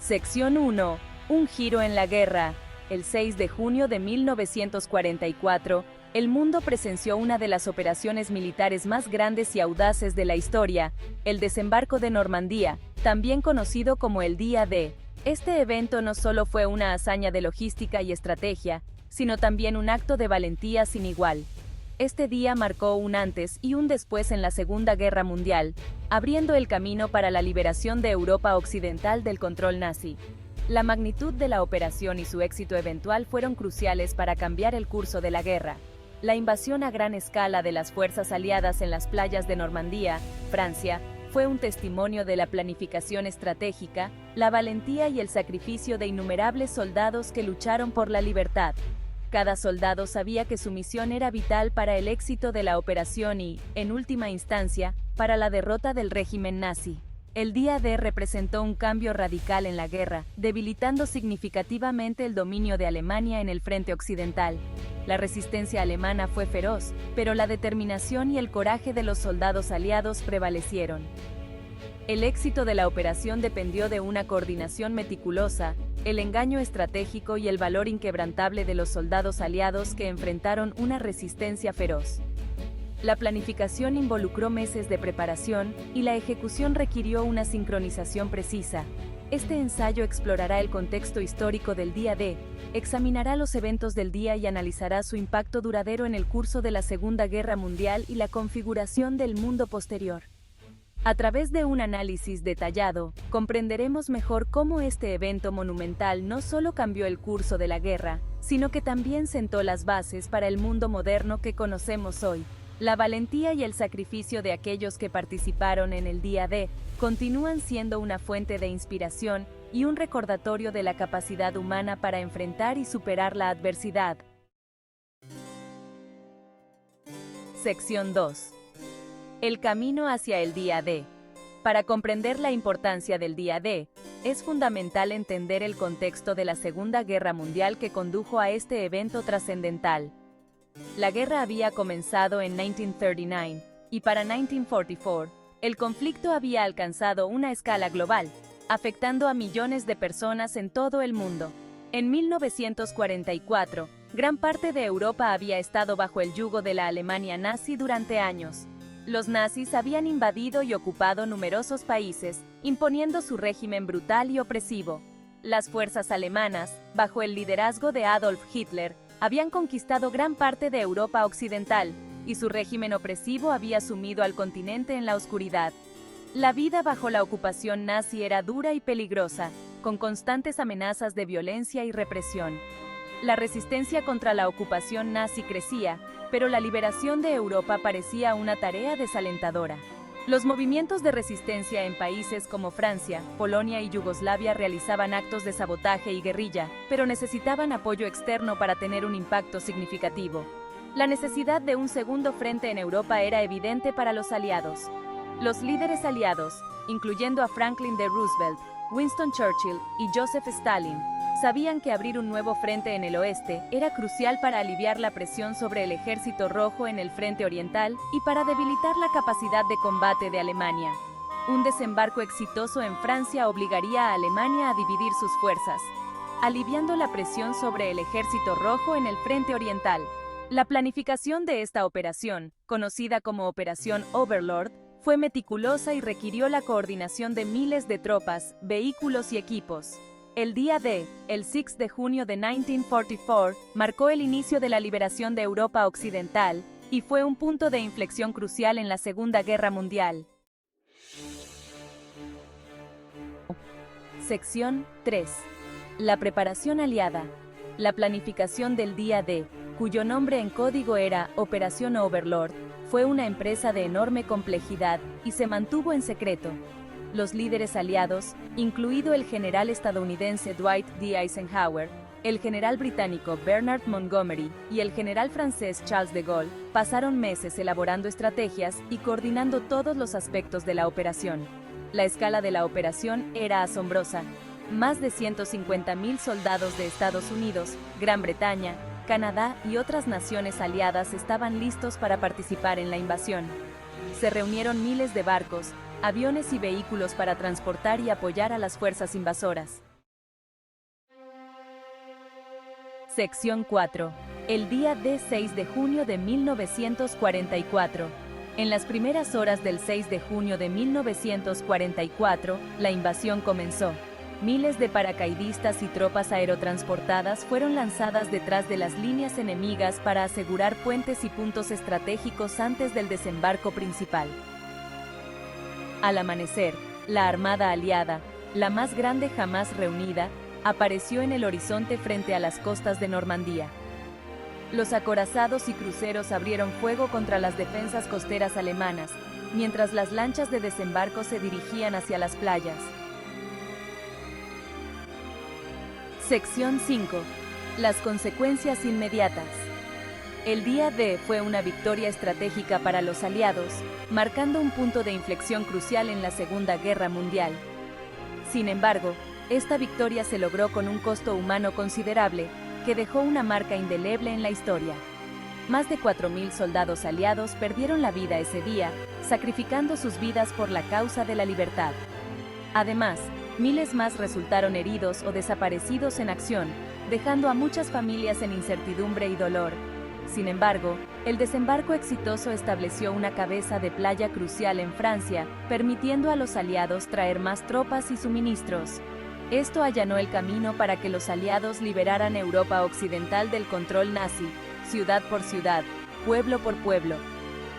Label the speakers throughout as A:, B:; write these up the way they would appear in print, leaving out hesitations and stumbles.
A: Sección 1. Un giro en la guerra. El 6 de junio de 1944, el mundo presenció una de las operaciones militares más grandes y audaces de la historia, el desembarco de Normandía, también conocido como el Día D. Este evento no solo fue una hazaña de logística y estrategia, sino también un acto de valentía sin igual. Este día marcó un antes y un después en la Segunda Guerra Mundial, abriendo el camino para la liberación de Europa Occidental del control nazi. La magnitud de la operación y su éxito eventual fueron cruciales para cambiar el curso de la guerra. La invasión a gran escala de las fuerzas aliadas en las playas de Normandía, Francia, fue un testimonio de la planificación estratégica, la valentía y el sacrificio de innumerables soldados que lucharon por la libertad. Cada soldado sabía que su misión era vital para el éxito de la operación y, en última instancia, para la derrota del régimen nazi. El Día D representó un cambio radical en la guerra, debilitando significativamente el dominio de Alemania en el frente occidental. La resistencia alemana fue feroz, pero la determinación y el coraje de los soldados aliados prevalecieron. El éxito de la operación dependió de una coordinación meticulosa, el engaño estratégico y el valor inquebrantable de los soldados aliados que enfrentaron una resistencia feroz. La planificación involucró meses de preparación y la ejecución requirió una sincronización precisa. Este ensayo explorará el contexto histórico del Día D, examinará los eventos del día y analizará su impacto duradero en el curso de la Segunda Guerra Mundial y la configuración del mundo posterior. A través de un análisis detallado, comprenderemos mejor cómo este evento monumental no solo cambió el curso de la guerra, sino que también sentó las bases para el mundo moderno que conocemos hoy. La valentía y el sacrificio de aquellos que participaron en el Día D continúan siendo una fuente de inspiración y un recordatorio de la capacidad humana para enfrentar y superar la adversidad. Sección 2. El camino hacia el Día D. Para comprender la importancia del Día D, es fundamental entender el contexto de la Segunda Guerra Mundial que condujo a este evento trascendental. La guerra había comenzado en 1939, y para 1944, el conflicto había alcanzado una escala global, afectando a millones de personas en todo el mundo. En 1944, gran parte de Europa había estado bajo el yugo de la Alemania nazi durante años. Los nazis habían invadido y ocupado numerosos países, imponiendo su régimen brutal y opresivo. Las fuerzas alemanas, bajo el liderazgo de Adolf Hitler, habían conquistado gran parte de Europa Occidental, y su régimen opresivo había sumido al continente en la oscuridad. La vida bajo la ocupación nazi era dura y peligrosa, con constantes amenazas de violencia y represión. La resistencia contra la ocupación nazi crecía, pero la liberación de Europa parecía una tarea desalentadora. Los movimientos de resistencia en países como Francia, Polonia y Yugoslavia realizaban actos de sabotaje y guerrilla, pero necesitaban apoyo externo para tener un impacto significativo. La necesidad de un segundo frente en Europa era evidente para los aliados. Los líderes aliados, incluyendo a Franklin D. Roosevelt, Winston Churchill y Joseph Stalin, sabían que abrir un nuevo frente en el oeste era crucial para aliviar la presión sobre el Ejército Rojo en el frente oriental y para debilitar la capacidad de combate de Alemania. Un desembarco exitoso en Francia obligaría a Alemania a dividir sus fuerzas, aliviando la presión sobre el Ejército Rojo en el frente oriental. La planificación de esta operación, conocida como Operación Overlord, fue meticulosa y requirió la coordinación de miles de tropas, vehículos y equipos. El Día D, el 6 de junio de 1944, marcó el inicio de la liberación de Europa Occidental y fue un punto de inflexión crucial en la Segunda Guerra Mundial. Sección 3. La preparación aliada. La planificación del Día D, cuyo nombre en código era Operación Overlord, fue una empresa de enorme complejidad y se mantuvo en secreto. Los líderes aliados, incluido el general estadounidense Dwight D. Eisenhower, el general británico Bernard Montgomery y el general francés Charles de Gaulle, pasaron meses elaborando estrategias y coordinando todos los aspectos de la operación. La escala de la operación era asombrosa. Más de 150.000 soldados de Estados Unidos, Gran Bretaña, Canadá y otras naciones aliadas estaban listos para participar en la invasión. Se reunieron miles de barcos, aviones y vehículos para transportar y apoyar a las fuerzas invasoras. Sección 4. El día D 6 de junio de 1944. En las primeras horas del 6 de junio de 1944, la invasión comenzó. Miles de paracaidistas y tropas aerotransportadas fueron lanzadas detrás de las líneas enemigas para asegurar puentes y puntos estratégicos antes del desembarco principal. Al amanecer, la Armada Aliada, la más grande jamás reunida, apareció en el horizonte frente a las costas de Normandía. Los acorazados y cruceros abrieron fuego contra las defensas costeras alemanas, mientras las lanchas de desembarco se dirigían hacia las playas. Sección 5. Las consecuencias inmediatas. El día D fue una victoria estratégica para los aliados, marcando un punto de inflexión crucial en la Segunda Guerra Mundial. Sin embargo, esta victoria se logró con un costo humano considerable, que dejó una marca indeleble en la historia. Más de 4.000 soldados aliados perdieron la vida ese día, sacrificando sus vidas por la causa de la libertad. Además, miles más resultaron heridos o desaparecidos en acción, dejando a muchas familias en incertidumbre y dolor. Sin embargo, el desembarco exitoso estableció una cabeza de playa crucial en Francia, permitiendo a los aliados traer más tropas y suministros. Esto allanó el camino para que los aliados liberaran Europa Occidental del control nazi, ciudad por ciudad, pueblo por pueblo.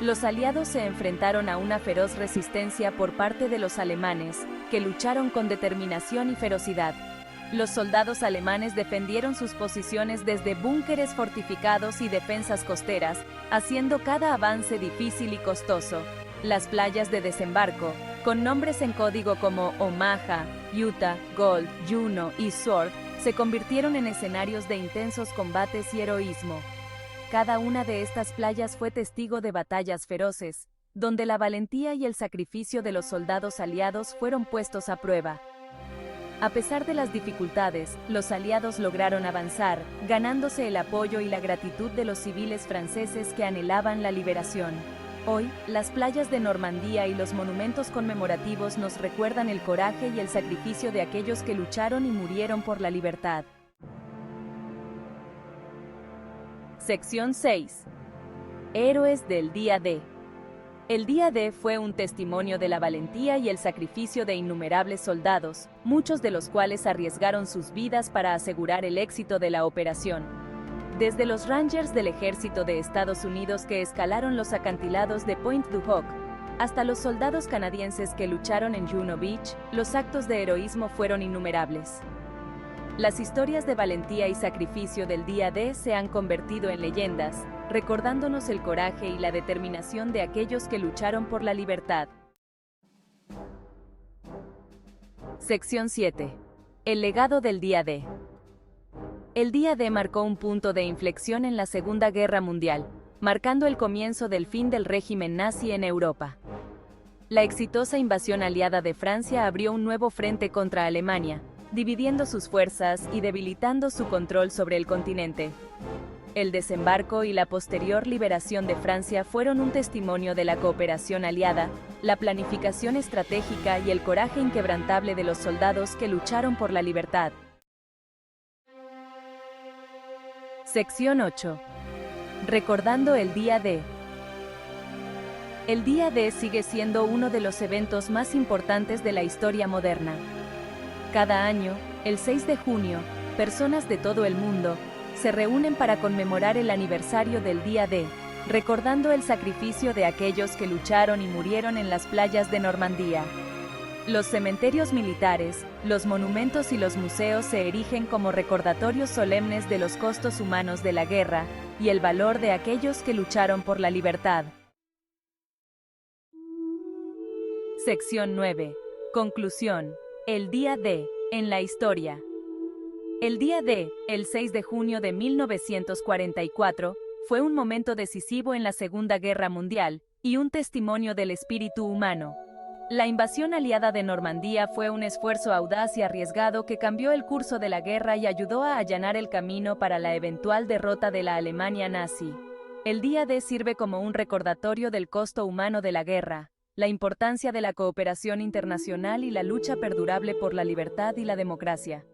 A: Los aliados se enfrentaron a una feroz resistencia por parte de los alemanes, que lucharon con determinación y ferocidad. Los soldados alemanes defendieron sus posiciones desde búnkeres fortificados y defensas costeras, haciendo cada avance difícil y costoso. Las playas de desembarco, con nombres en código como Omaha, Utah, Gold, Juno y Sword, se convirtieron en escenarios de intensos combates y heroísmo. Cada una de estas playas fue testigo de batallas feroces, donde la valentía y el sacrificio de los soldados aliados fueron puestos a prueba. A pesar de las dificultades, los aliados lograron avanzar, ganándose el apoyo y la gratitud de los civiles franceses que anhelaban la liberación. Hoy, las playas de Normandía y los monumentos conmemorativos nos recuerdan el coraje y el sacrificio de aquellos que lucharon y murieron por la libertad. Sección 6. Héroes del día D. El día D fue un testimonio de la valentía y el sacrificio de innumerables soldados, muchos de los cuales arriesgaron sus vidas para asegurar el éxito de la operación. Desde los Rangers del Ejército de Estados Unidos que escalaron los acantilados de Pointe du Hoc, hasta los soldados canadienses que lucharon en Juno Beach, los actos de heroísmo fueron innumerables. Las historias de valentía y sacrificio del día D se han convertido en leyendas, recordándonos el coraje y la determinación de aquellos que lucharon por la libertad. Sección 7. El legado del día D. El día D marcó un punto de inflexión en la Segunda Guerra Mundial, marcando el comienzo del fin del régimen nazi en Europa. La exitosa invasión aliada de Francia abrió un nuevo frente contra Alemania, dividiendo sus fuerzas y debilitando su control sobre el continente. El desembarco y la posterior liberación de Francia fueron un testimonio de la cooperación aliada, la planificación estratégica y el coraje inquebrantable de los soldados que lucharon por la libertad. Sección 8. Recordando el día D. El día D sigue siendo uno de los eventos más importantes de la historia moderna. Cada año, el 6 de junio, personas de todo el mundo se reúnen para conmemorar el aniversario del día D, recordando el sacrificio de aquellos que lucharon y murieron en las playas de Normandía. Los cementerios militares, los monumentos y los museos se erigen como recordatorios solemnes de los costos humanos de la guerra y el valor de aquellos que lucharon por la libertad. Sección 9. Conclusión. El día D, en la historia. El día D, el 6 de junio de 1944, fue un momento decisivo en la Segunda Guerra Mundial y un testimonio del espíritu humano. La invasión aliada de Normandía fue un esfuerzo audaz y arriesgado que cambió el curso de la guerra y ayudó a allanar el camino para la eventual derrota de la Alemania nazi. El día D sirve como un recordatorio del costo humano de la guerra, la importancia de la cooperación internacional y la lucha perdurable por la libertad y la democracia.